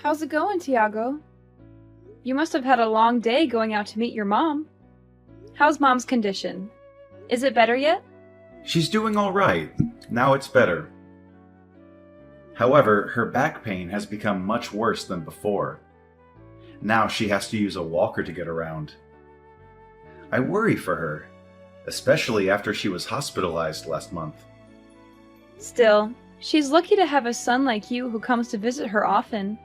How's it going, Tiago? You must have had a long day going out to meet your mom. How's Mom's condition? Is it better yet? She's doing all right. Now it's better. However, her back pain has become much worse than before. Now she has to use a walker to get around. I worry for her, especially after she was hospitalized last month. Still, she's lucky to have a son like you who comes to visit her often.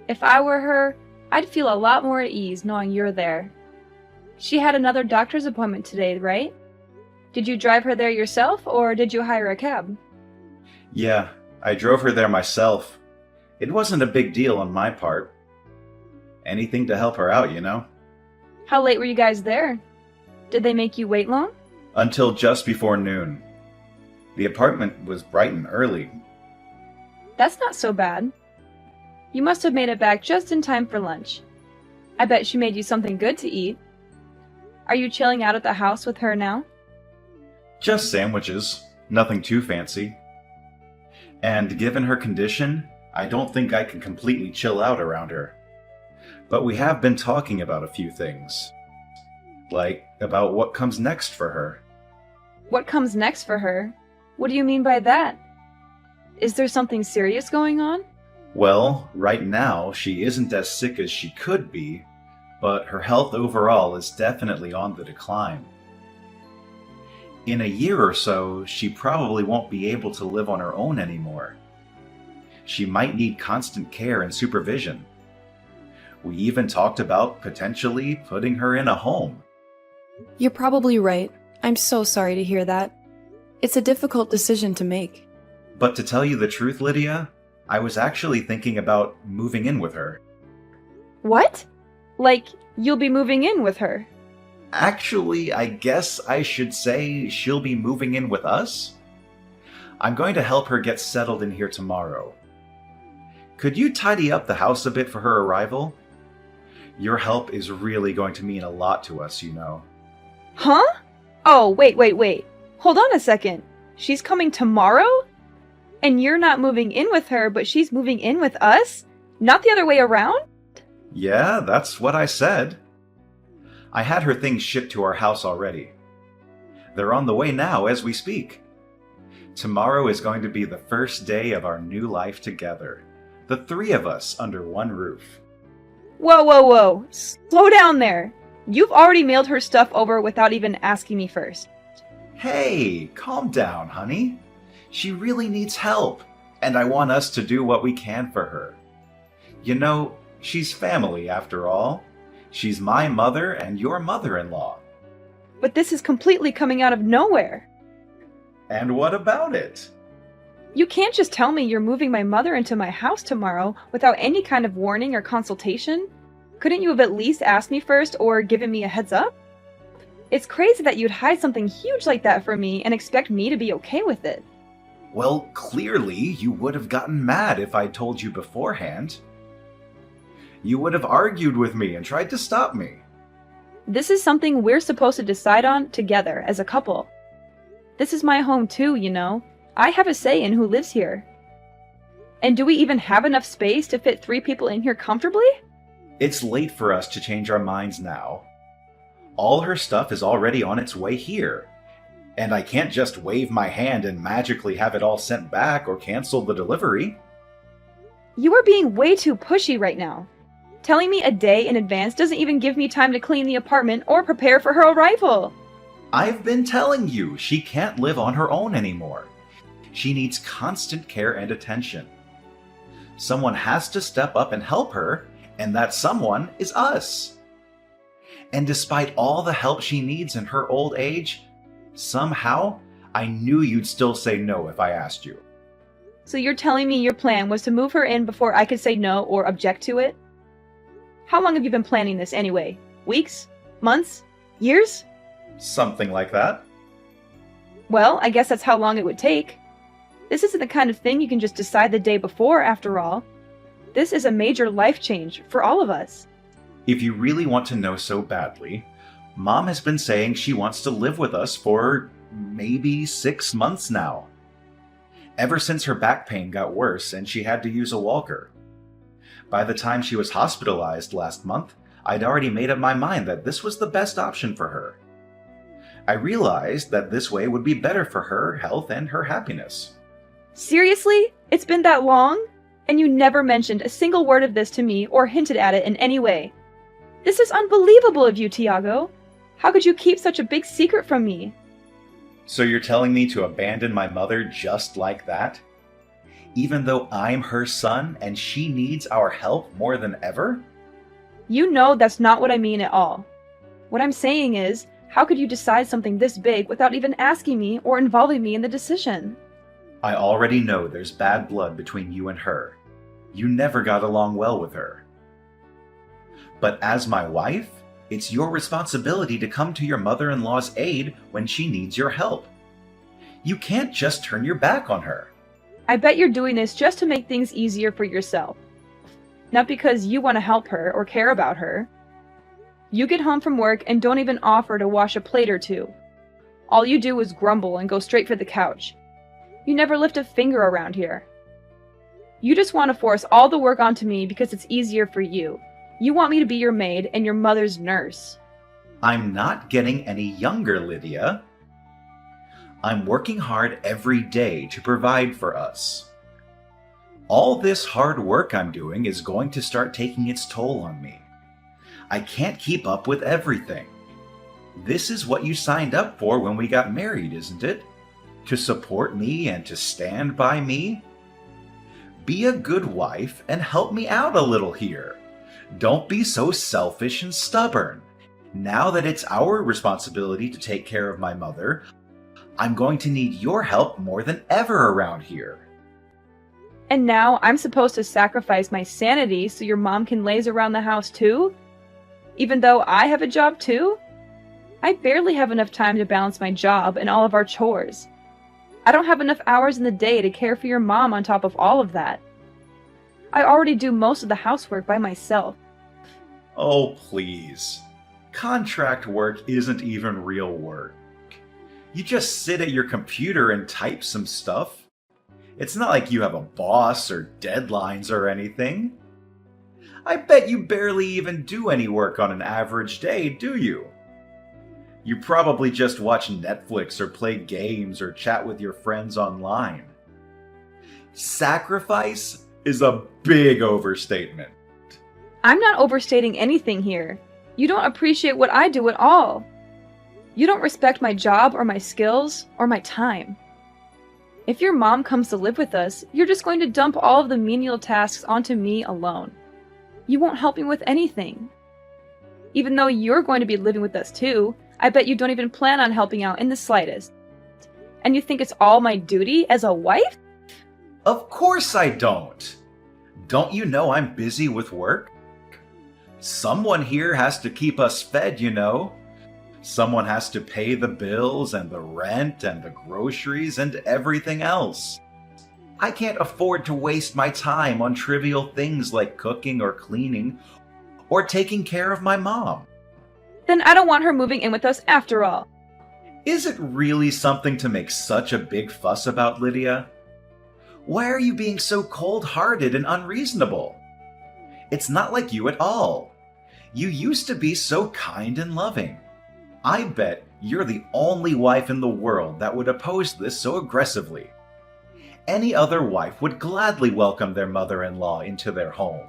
If I were her, I'd feel a lot more at ease knowing you're there. She had another doctor's appointment today, right? Did you drive her there yourself, or did you hire a cab? Yeah, I drove her there myself. It wasn't a big deal on my part. Anything to help her out, you know? How late were you guys there? Did they make you wait long? Until just before noon. The apartment was bright and early. That's not so bad. You must have made it back just in time for lunch. I bet she made you something good to eat. Are you chilling out at the house with her now? Just sandwiches. Nothing too fancy. And given her condition, I don't think I can completely chill out around her. But we have been talking about a few things. Like, about what comes next for her. What comes next for her? What do you mean by that? Is there something serious going on? Well, right now, she isn't as sick as she could be, but her health overall is definitely on the decline. In a year or so, she probably won't be able to live on her own anymore. She might need constant care and supervision. We even talked about potentially putting her in a home. You're probably right. I'm so sorry to hear that. It's a difficult decision to make. But to tell you the truth, Lydia, I was actually thinking about moving in with her. What? Like, you'll be moving in with her? Actually, I guess I should say she'll be moving in with us. I'm going to help her get settled in here tomorrow. Could you tidy up the house a bit for her arrival? Your help is really going to mean a lot to us, you know. Huh? Oh, wait. Hold on a second. She's coming tomorrow? And you're not moving in with her, but she's moving in with us? Not the other way around? Yeah, that's what I said. I had her things shipped to our house already. They're on the way now as we speak. Tomorrow is going to be the first day of our new life together. The three of us under one roof. Whoa. Slow down there. You've already mailed her stuff over without even asking me first. Hey, calm down, honey. She really needs help, and I want us to do what we can for her. You know, she's family after all. She's my mother and your mother-in-law. But this is completely coming out of nowhere. And what about it? You can't just tell me you're moving my mother into my house tomorrow without any kind of warning or consultation. Couldn't you have at least asked me first or given me a heads up? It's crazy that you'd hide something huge like that from me and expect me to be okay with it. Well, clearly you would have gotten mad if I'd told you beforehand. You would have argued with me and tried to stop me. This is something we're supposed to decide on together as a couple. This is my home too, you know. I have a say in who lives here. And do we even have enough space to fit 3 people in here comfortably? It's late for us to change our minds now. All her stuff is already on its way here. And I can't just wave my hand and magically have it all sent back or cancel the delivery. You are being way too pushy right now. Telling me a day in advance doesn't even give me time to clean the apartment or prepare for her arrival. I've been telling you, she can't live on her own anymore. She needs constant care and attention. Someone has to step up and help her, and that someone is us. And despite all the help she needs in her old age, somehow, I knew you'd still say no if I asked you. So you're telling me your plan was to move her in before I could say no or object to it? How long have you been planning this anyway? Weeks? Months? Years? Something like that. Well, I guess that's how long it would take. This isn't the kind of thing you can just decide the day before, after all. This is a major life change for all of us. If you really want to know so badly, Mom has been saying she wants to live with us for maybe 6 months now. Ever since her back pain got worse and she had to use a walker. By the time she was hospitalized last month, I'd already made up my mind that this was the best option for her. I realized that this way would be better for her health and her happiness. Seriously? It's been that long? And you never mentioned a single word of this to me or hinted at it in any way. This is unbelievable of you, Tiago. How could you keep such a big secret from me? So you're telling me to abandon my mother just like that? Even though I'm her son and she needs our help more than ever? You know that's not what I mean at all. What I'm saying is, how could you decide something this big without even asking me or involving me in the decision? I already know there's bad blood between you and her. You never got along well with her. But as my wife, it's your responsibility to come to your mother-in-law's aid when she needs your help. You can't just turn your back on her. I bet you're doing this just to make things easier for yourself. Not because you want to help her or care about her. You get home from work and don't even offer to wash a plate or two. All you do is grumble and go straight for the couch. You never lift a finger around here. You just want to force all the work onto me because it's easier for you. You want me to be your maid and your mother's nurse. I'm not getting any younger, Lydia. I'm working hard every day to provide for us. All this hard work I'm doing is going to start taking its toll on me. I can't keep up with everything. This is what you signed up for when we got married, isn't it? To support me and to stand by me? Be a good wife and help me out a little here. Don't be so selfish and stubborn. Now that it's our responsibility to take care of my mother, I'm going to need your help more than ever around here. And now I'm supposed to sacrifice my sanity so your mom can laze around the house too? Even though I have a job too? I barely have enough time to balance my job and all of our chores. I don't have enough hours in the day to care for your mom on top of all of that. I already do most of the housework by myself. Oh, please. Contract work isn't even real work. You just sit at your computer and type some stuff. It's not like you have a boss or deadlines or anything. I bet you barely even do any work on an average day, do you? You probably just watch Netflix or play games or chat with your friends online. Sacrifice is a big overstatement. I'm not overstating anything here. You don't appreciate what I do at all. You don't respect my job or my skills or my time. If your mom comes to live with us, you're just going to dump all of the menial tasks onto me alone. You won't help me with anything. Even though you're going to be living with us too, I bet you don't even plan on helping out in the slightest. And you think it's all my duty as a wife? Of course I don't. Don't you know I'm busy with work? Someone here has to keep us fed, you know. Someone has to pay the bills and the rent and the groceries and everything else. I can't afford to waste my time on trivial things like cooking or cleaning or taking care of my mom. Then I don't want her moving in with us after all. Is it really something to make such a big fuss about, Lydia? Why are you being so cold-hearted and unreasonable? It's not like you at all. You used to be so kind and loving. I bet you're the only wife in the world that would oppose this so aggressively. Any other wife would gladly welcome their mother-in-law into their home.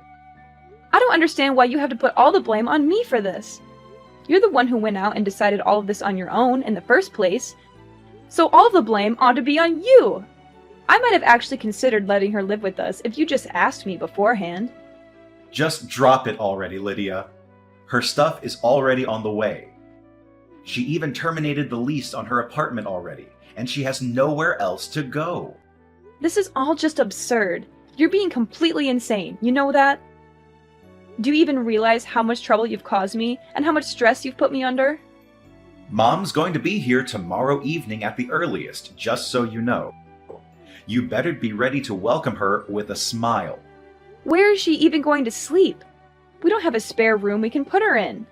I don't understand why you have to put all the blame on me for this. You're the one who went out and decided all of this on your own in the first place. So all the blame ought to be on you. I might have actually considered letting her live with us if you just asked me beforehand. Just drop it already, Lydia. Her stuff is already on the way. She even terminated the lease on her apartment already, and she has nowhere else to go. This is all just absurd. You're being completely insane, you know that? Do you even realize how much trouble you've caused me and how much stress you've put me under? Mom's going to be here tomorrow evening at the earliest, just so you know. You better be ready to welcome her with a smile. Where is she even going to sleep? We don't have a spare room we can put her in.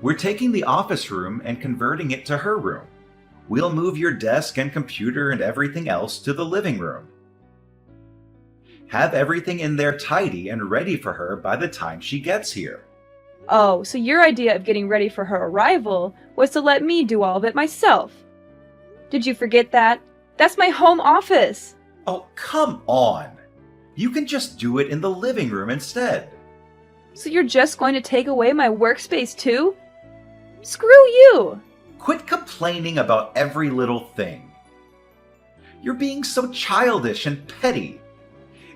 We're taking the office room and converting it to her room. We'll move your desk and computer and everything else to the living room. Have everything in there tidy and ready for her by the time she gets here. Oh, so your idea of getting ready for her arrival was to let me do all of it myself. Did you forget that? That's my home office. Oh, come on. You can just do it in the living room instead. So you're just going to take away my workspace too? Screw you! Quit complaining about every little thing. You're being so childish and petty.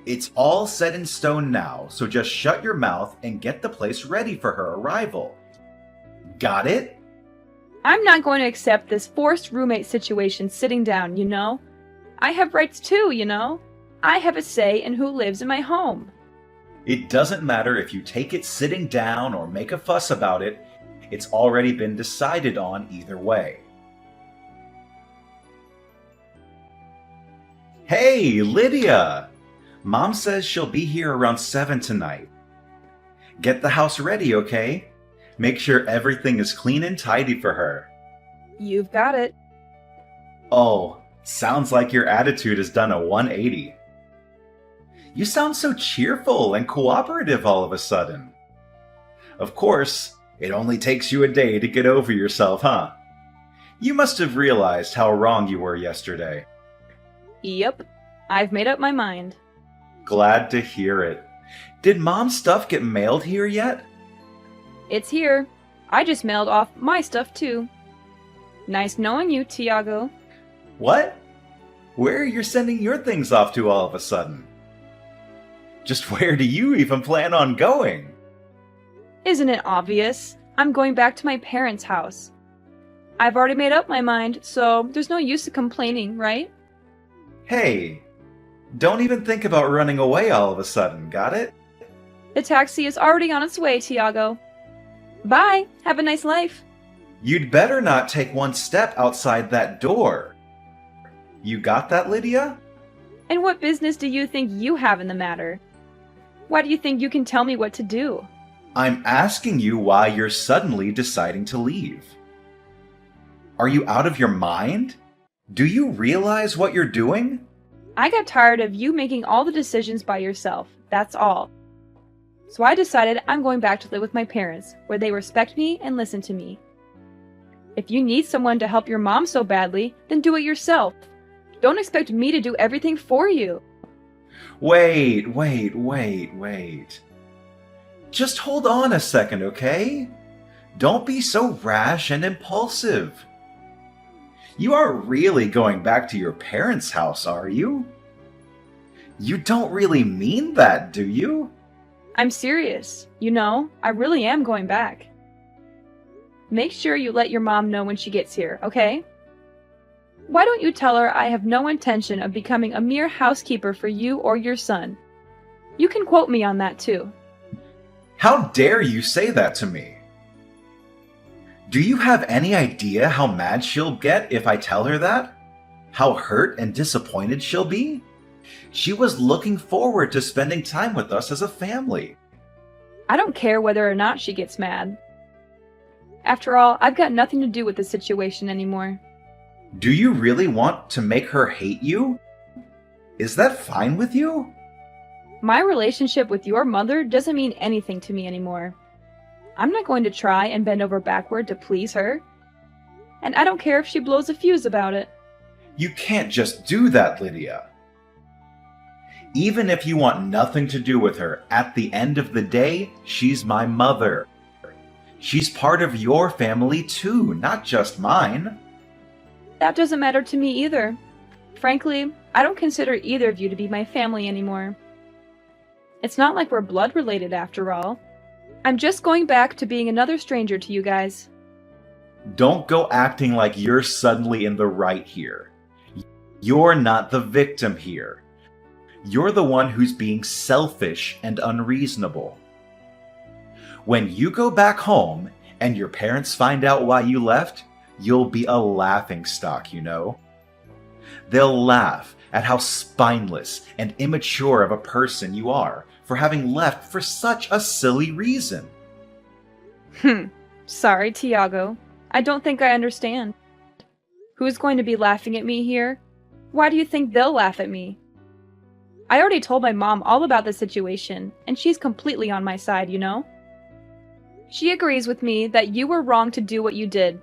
It's all set in stone now, so just shut your mouth and get the place ready for her arrival. Got it? I'm not going to accept this forced roommate situation sitting down, you know? I have rights too, you know? I have a say in who lives in my home. It doesn't matter if you take it sitting down or make a fuss about it. It's already been decided on either way. Hey, Lydia! Mom says she'll be here around 7 tonight. Get the house ready, okay? Make sure everything is clean and tidy for her. You've got it. Oh, sounds like your attitude has done a 180. You sound so cheerful and cooperative all of a sudden. Of course, it only takes you a day to get over yourself, huh? You must have realized how wrong you were yesterday. Yep, I've made up my mind. Glad to hear it. Did Mom's stuff get mailed here yet? It's here. I just mailed off my stuff too. Nice knowing you, Tiago. What? Where are you sending your things off to all of a sudden? Just where do you even plan on going? Isn't it obvious? I'm going back to my parents' house. I've already made up my mind, so there's no use of complaining, right? Hey, don't even think about running away all of a sudden, got it? The taxi is already on its way, Tiago. Bye! Have a nice life. You'd better not take one step outside that door. You got that, Lydia? And what business do you think you have in the matter? Why do you think you can tell me what to do? I'm asking you why you're suddenly deciding to leave. Are you out of your mind? Do you realize what you're doing? I got tired of you making all the decisions by yourself, that's all. So I decided I'm going back to live with my parents, where they respect me and listen to me. If you need someone to help your mom so badly, then do it yourself. Don't expect me to do everything for you. Wait. Just hold on a second, okay? Don't be so rash and impulsive. You aren't really going back to your parents' house, are you? You don't really mean that, do you? I'm serious. You know, I really am going back. Make sure you let your mom know when she gets here, okay? Why don't you tell her I have no intention of becoming a mere housekeeper for you or your son? You can quote me on that too. How dare you say that to me? Do you have any idea how mad she'll get if I tell her that? How hurt and disappointed she'll be? She was looking forward to spending time with us as a family. I don't care whether or not she gets mad. After all, I've got nothing to do with the situation anymore. Do you really want to make her hate you? Is that fine with you? My relationship with your mother doesn't mean anything to me anymore. I'm not going to try and bend over backward to please her. And I don't care if she blows a fuse about it. You can't just do that, Lydia. Even if you want nothing to do with her, at the end of the day, she's my mother. She's part of your family too, not just mine. That doesn't matter to me either. Frankly, I don't consider either of you to be my family anymore. It's not like we're blood related after all. I'm just going back to being another stranger to you guys. Don't go acting like you're suddenly in the right here. You're not the victim here. You're the one who's being selfish and unreasonable. When you go back home and your parents find out why you left, you'll be a laughingstock, you know. They'll laugh at how spineless and immature of a person you are for having left for such a silly reason. Sorry, Tiago. I don't think I understand. Who's going to be laughing at me here? Why do you think they'll laugh at me? I already told my mom all about the situation, and she's completely on my side, you know? She agrees with me that you were wrong to do what you did.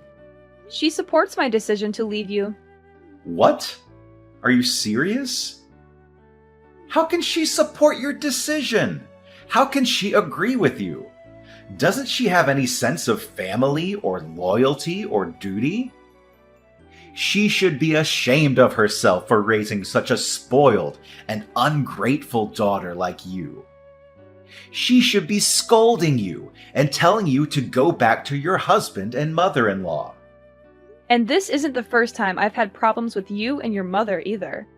She supports my decision to leave you. What? Are you serious? How can she support your decision? How can she agree with you? Doesn't she have any sense of family or loyalty or duty? She should be ashamed of herself for raising such a spoiled and ungrateful daughter like you. She should be scolding you and telling you to go back to your husband and mother-in-law. And this isn't the first time I've had problems with you and your mother either.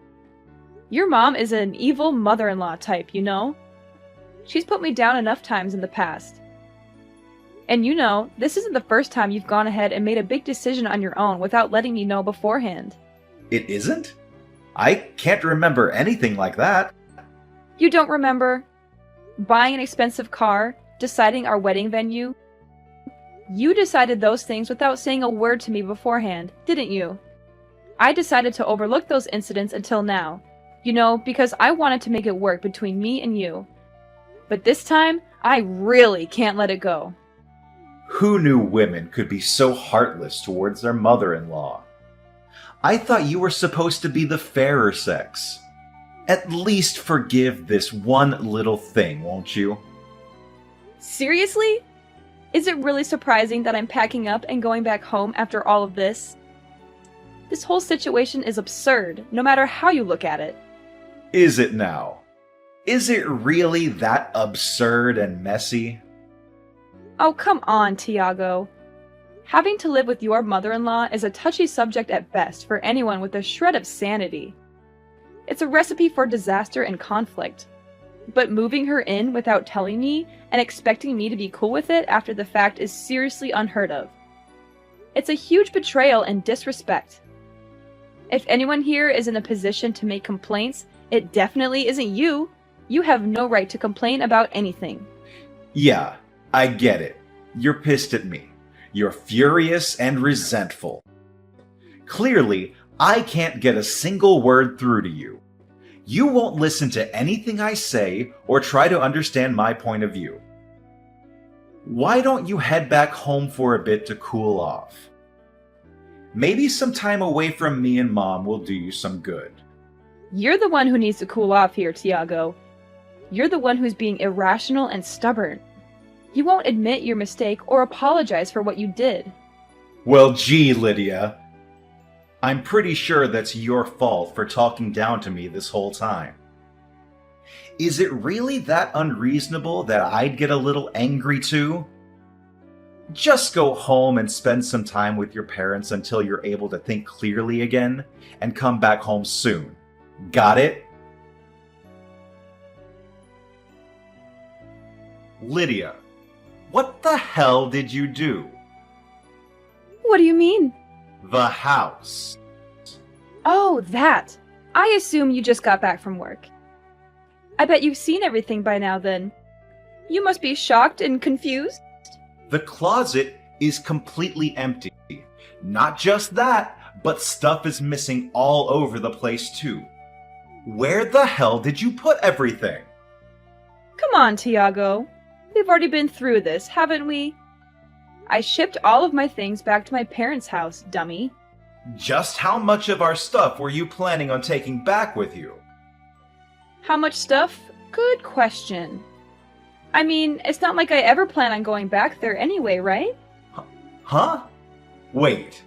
Your mom is an evil mother-in-law type, you know? She's put me down enough times in the past. And you know, this isn't the first time you've gone ahead and made a big decision on your own without letting me know beforehand. It isn't? I can't remember anything like that. You don't remember buying an expensive car, deciding our wedding venue? You decided those things without saying a word to me beforehand, didn't you? I decided to overlook those incidents until now, you know, because I wanted to make it work between me and you. But this time, I really can't let it go. Who knew women could be so heartless towards their mother-in-law? I thought you were supposed to be the fairer sex. At least forgive this one little thing, won't you? Seriously? Is it really surprising that I'm packing up and going back home after all of this? This whole situation is absurd, no matter how you look at it. Is it now? Is it really that absurd and messy? Oh, come on, Tiago. Having to live with your mother-in-law is a touchy subject at best for anyone with a shred of sanity. It's a recipe for disaster and conflict. But moving her in without telling me and expecting me to be cool with it after the fact is seriously unheard of. It's a huge betrayal and disrespect. If anyone here is in a position to make complaints, it definitely isn't you. You have no right to complain about anything. Yeah, I get it. You're pissed at me. You're furious and resentful. Clearly, I can't get a single word through to you. You won't listen to anything I say or try to understand my point of view. Why don't you head back home for a bit to cool off? Maybe some time away from me and Mom will do you some good. You're the one who needs to cool off here, Tiago. You're the one who's being irrational and stubborn. You won't admit your mistake or apologize for what you did. Well, gee, Lydia. I'm pretty sure that's your fault for talking down to me this whole time. Is it really that unreasonable that I'd get a little angry too? Just go home and spend some time with your parents until you're able to think clearly again, and come back home soon. Got it? Lydia, what the hell did you do? What do you mean? The house. Oh, that. I assume you just got back from work. I bet you've seen everything by now then. You must be shocked and confused. The closet is completely empty. Not just that, but stuff is missing all over the place too. Where the hell did you put everything? Come on, Tiago. We've already been through this, haven't we? I shipped all of my things back to my parents' house, dummy. Just how much of our stuff were you planning on taking back with you? How much stuff? Good question. I mean, it's not like I ever plan on going back there anyway, right? Huh? Wait.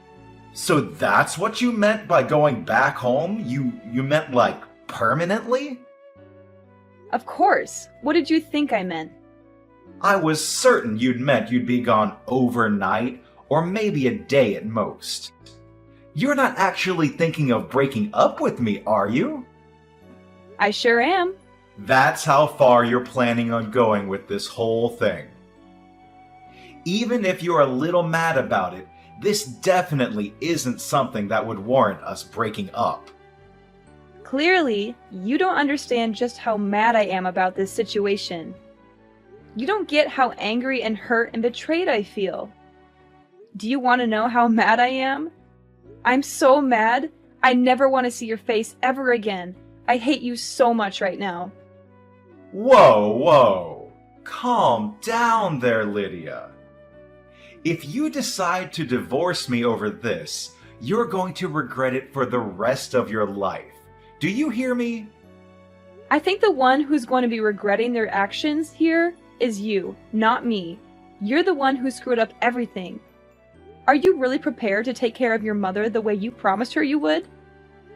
So that's what you meant by going back home? You meant like permanently? Of course. What did you think I meant? I was certain you'd meant you'd be gone overnight, or maybe a day at most. You're not actually thinking of breaking up with me, are you? I sure am. That's how far you're planning on going with this whole thing. Even if you're a little mad about it, this definitely isn't something that would warrant us breaking up. Clearly, you don't understand just how mad I am about this situation. You don't get how angry and hurt and betrayed I feel. Do you want to know how mad I am? I'm so mad, I never want to see your face ever again. I hate you so much right now. Whoa. Calm down there, Lydia. If you decide to divorce me over this, you're going to regret it for the rest of your life. Do you hear me? I think the one who's going to be regretting their actions here is you, not me. You're the one who screwed up everything. Are you really prepared to take care of your mother the way you promised her you would?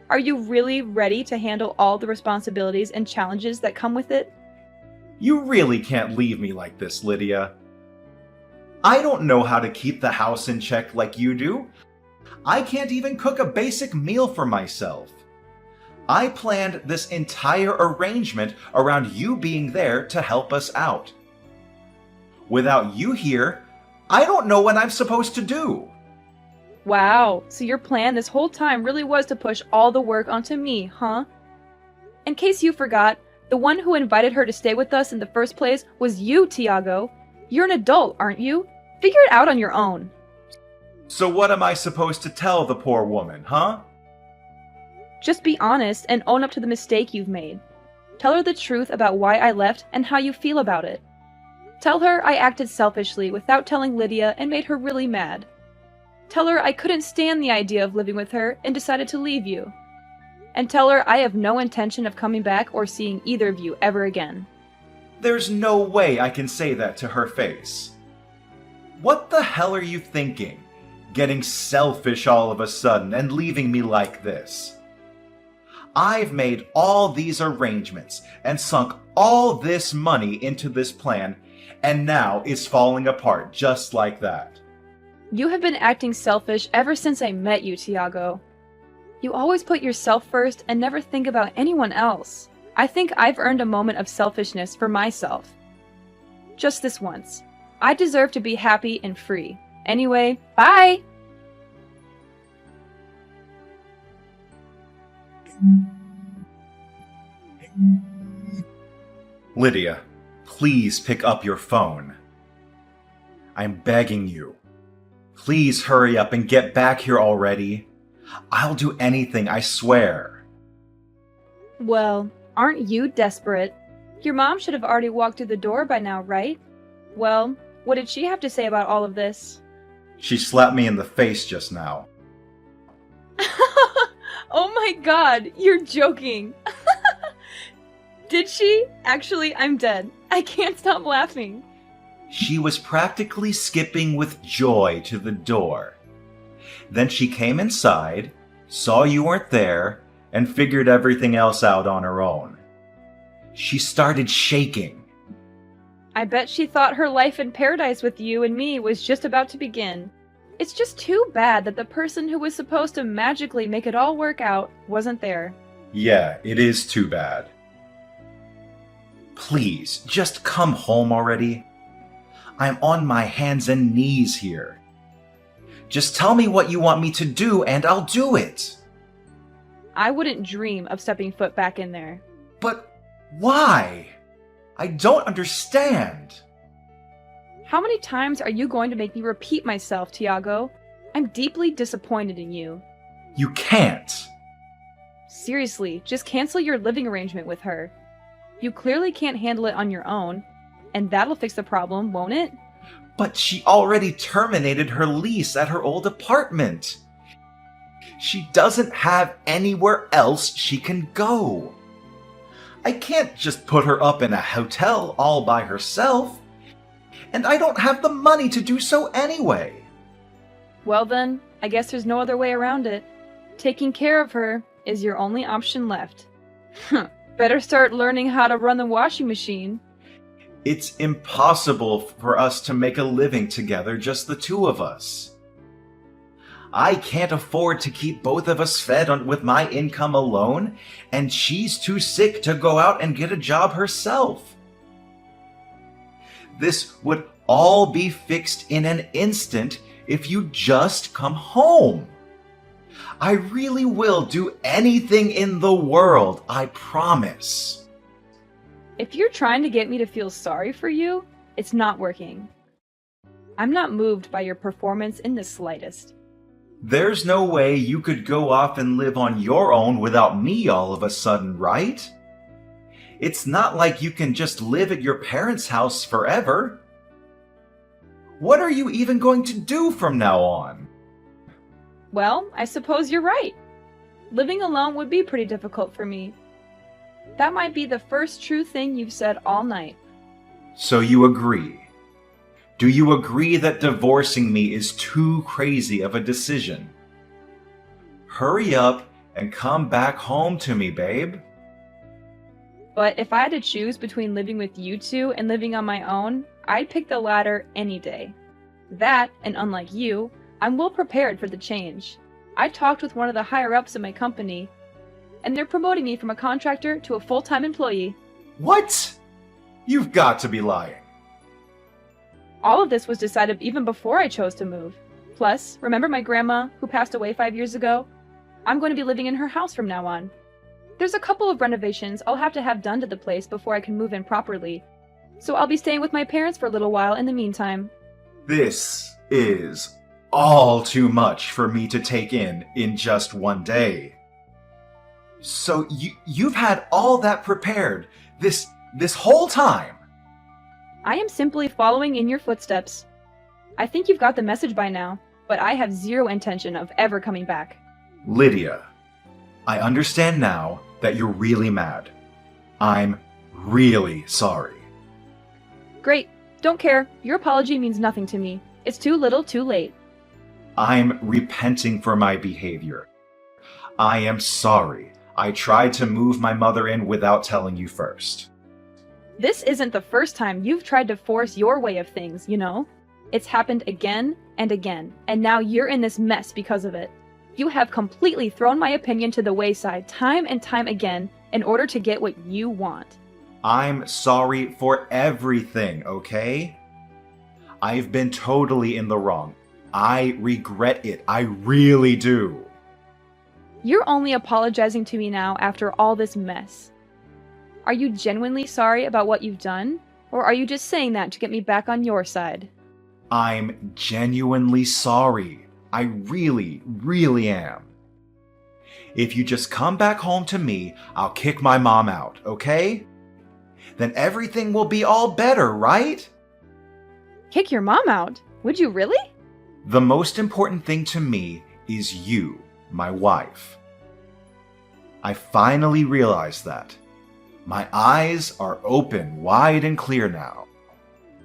Are you really ready to handle all the responsibilities and challenges that come with it? You really can't leave me like this, Lydia. I don't know how to keep the house in check like you do. I can't even cook a basic meal for myself. I planned this entire arrangement around you being there to help us out. Without you here, I don't know what I'm supposed to do. Wow, so your plan this whole time really was to push all the work onto me, huh? In case you forgot, the one who invited her to stay with us in the first place was you, Tiago. You're an adult, aren't you? Figure it out on your own. So what am I supposed to tell the poor woman, huh? Just be honest and own up to the mistake you've made. Tell her the truth about why I left and how you feel about it. Tell her I acted selfishly without telling Lydia and made her really mad. Tell her I couldn't stand the idea of living with her and decided to leave you. And tell her I have no intention of coming back or seeing either of you ever again. There's no way I can say that to her face. What the hell are you thinking? Getting selfish all of a sudden and leaving me like this? I've made all these arrangements and sunk all this money into this plan, and now it's falling apart just like that. You have been acting selfish ever since I met you, Tiago. You always put yourself first and never think about anyone else. I think I've earned a moment of selfishness for myself. Just this once. I deserve to be happy and free. Anyway, bye! Lydia, please pick up your phone. I'm begging you. Please hurry up and get back here already. I'll do anything, I swear. Well, aren't you desperate? Your mom should have already walked through the door by now, right? Well, what did she have to say about all of this? She slapped me in the face just now. Oh my god, you're joking. Did she? Actually, I'm dead. I can't stop laughing. She was practically skipping with joy to the door. Then she came inside, saw you weren't there, and figured everything else out on her own. She started shaking. I bet she thought her life in paradise with you and me was just about to begin. It's just too bad that the person who was supposed to magically make it all work out wasn't there. Yeah, it is too bad. Please, just come home already. I'm on my hands and knees here. Just tell me what you want me to do and I'll do it. I wouldn't dream of stepping foot back in there. But why? I don't understand. How many times are you going to make me repeat myself, Tiago? I'm deeply disappointed in you. You can't. Seriously, just cancel your living arrangement with her. You clearly can't handle it on your own, and that'll fix the problem, won't it? But she already terminated her lease at her old apartment. She doesn't have anywhere else she can go. I can't just put her up in a hotel all by herself. And I don't have the money to do so anyway. Well then, I guess there's no other way around it. Taking care of her is your only option left. Better start learning how to run the washing machine. It's impossible for us to make a living together, just the two of us. I can't afford to keep both of us fed with my income alone, and she's too sick to go out and get a job herself. This would all be fixed in an instant if you just come home. I really will do anything in the world, I promise. If you're trying to get me to feel sorry for you, it's not working. I'm not moved by your performance in the slightest. There's no way you could go off and live on your own without me all of a sudden, right? It's not like you can just live at your parents' house forever. What are you even going to do from now on? Well, I suppose you're right. Living alone would be pretty difficult for me. That might be the first true thing you've said all night. So you agree? Do you agree that divorcing me is too crazy of a decision? Hurry up and come back home to me, babe. But if I had to choose between living with you two and living on my own, I'd pick the latter any day. That, and unlike you, I'm well prepared for the change. I talked with one of the higher-ups in my company, and they're promoting me from a contractor to a full-time employee. What? You've got to be lying. All of this was decided even before I chose to move. Plus, remember my grandma, who passed away 5 years ago? I'm going to be living in her house from now on. There's a couple of renovations I'll have to have done to the place before I can move in properly, so I'll be staying with my parents for a little while in the meantime. This is all too much for me to take in just one day. So you've had all that prepared this whole time? I am simply following in your footsteps. I think you've got the message by now, but I have zero intention of ever coming back. Lydia, I understand now that you're really mad. I'm really sorry. Great. Don't care. Your apology means nothing to me. It's too little, too late. I'm repenting for my behavior. I am sorry. I tried to move my mother in without telling you first. This isn't the first time you've tried to force your way of things, you know? It's happened again and again, and now you're in this mess because of it. You have completely thrown my opinion to the wayside time and time again in order to get what you want. I'm sorry for everything, okay? I've been totally in the wrong. I regret it. I really do. You're only apologizing to me now after all this mess. Are you genuinely sorry about what you've done? Or are you just saying that to get me back on your side? I'm genuinely sorry. I really, really am. If you just come back home to me, I'll kick my mom out, okay? Then everything will be all better, right? Kick your mom out? Would you really? The most important thing to me is you, my wife. I finally realized that. My eyes are open wide and clear now.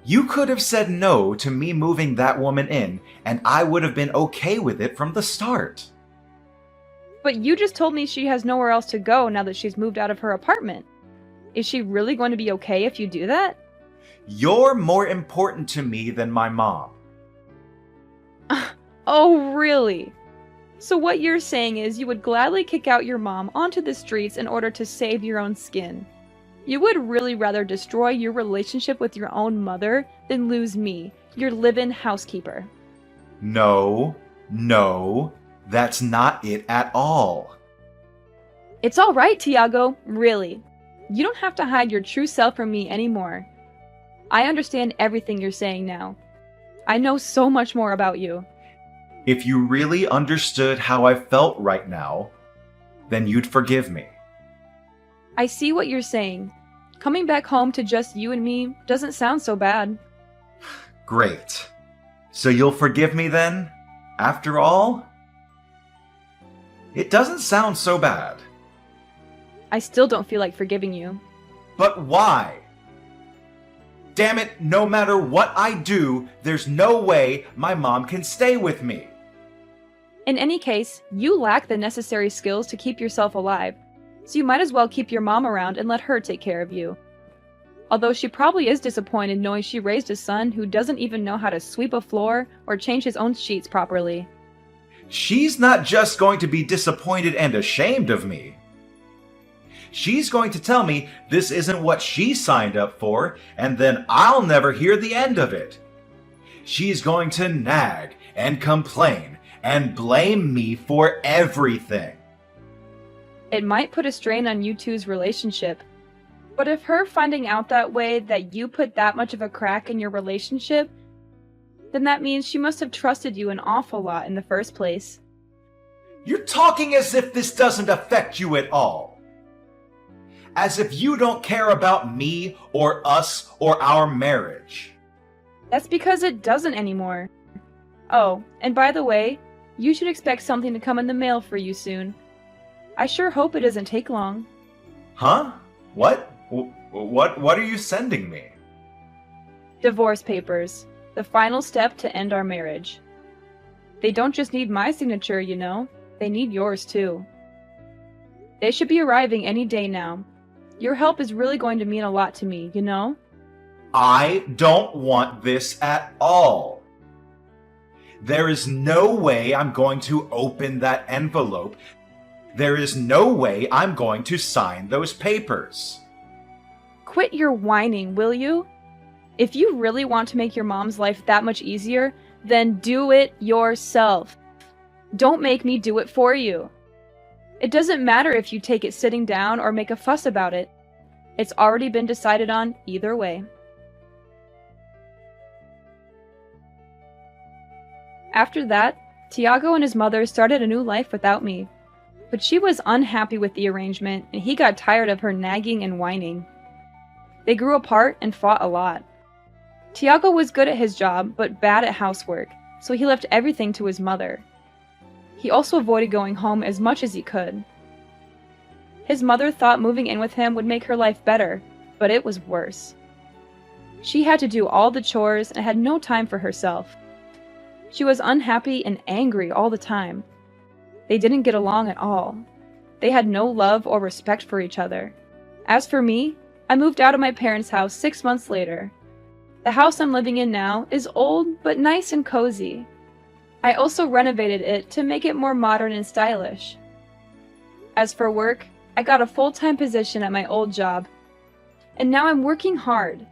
You could have said no to me moving that woman in, and I would have been okay with it from the start. But you just told me she has nowhere else to go now that she's moved out of her apartment. Is she really going to be okay if you do that? You're more important to me than my mom. Oh, really? So what you're saying is you would gladly kick out your mom onto the streets in order to save your own skin. You would really rather destroy your relationship with your own mother than lose me, your live-in housekeeper. No, that's not it at all. It's all right, Tiago, really. You don't have to hide your true self from me anymore. I understand everything you're saying now. I know so much more about you. If you really understood how I felt right now, then you'd forgive me. I see what you're saying. Coming back home to just you and me doesn't sound so bad. Great. So you'll forgive me then? After all? It doesn't sound so bad. I still don't feel like forgiving you. But why? Damn it, no matter what I do, there's no way my mom can stay with me. In any case, you lack the necessary skills to keep yourself alive, so you might as well keep your mom around and let her take care of you. Although she probably is disappointed knowing she raised a son who doesn't even know how to sweep a floor or change his own sheets properly. She's not just going to be disappointed and ashamed of me. She's going to tell me this isn't what she signed up for, and then I'll never hear the end of it. She's going to nag and complain and blame me for everything. It might put a strain on you two's relationship, but if her finding out that way that you put that much of a crack in your relationship, then that means she must have trusted you an awful lot in the first place. You're talking as if this doesn't affect you at all. As if you don't care about me or us or our marriage. That's because it doesn't anymore. Oh, and by the way, you should expect something to come in the mail for you soon. I sure hope it doesn't take long. Huh? What? What are you sending me? Divorce papers. The final step to end our marriage. They don't just need my signature, you know. They need yours too. They should be arriving any day now. Your help is really going to mean a lot to me, you know? I don't want this at all. There is no way I'm going to open that envelope. There is no way I'm going to sign those papers. Quit your whining, will you? If you really want to make your mom's life that much easier, then do it yourself. Don't make me do it for you. It doesn't matter if you take it sitting down or make a fuss about it. It's already been decided on either way. After that, Tiago and his mother started a new life without me. But she was unhappy with the arrangement, and he got tired of her nagging and whining. They grew apart and fought a lot. Tiago was good at his job, but bad at housework, so he left everything to his mother. He also avoided going home as much as he could. His mother thought moving in with him would make her life better, but it was worse. She had to do all the chores and had no time for herself. She was unhappy and angry all the time. They didn't get along at all. They had no love or respect for each other. As for me, I moved out of my parents' house 6 months later. The house I'm living in now is old but nice and cozy. I also renovated it to make it more modern and stylish. As for work, I got a full-time position at my old job, and now I'm working hard.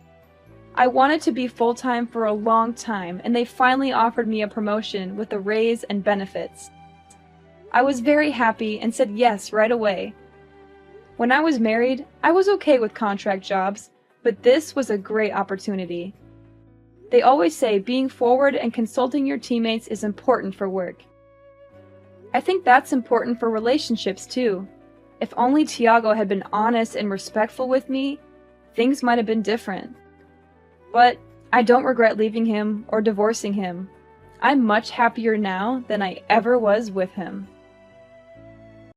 I wanted to be full-time for a long time, and they finally offered me a promotion with a raise and benefits. I was very happy and said yes right away. When I was married, I was okay with contract jobs, but this was a great opportunity. They always say being forward and consulting your teammates is important for work. I think that's important for relationships too. If only Tiago had been honest and respectful with me, things might have been different. But I don't regret leaving him or divorcing him. I'm much happier now than I ever was with him.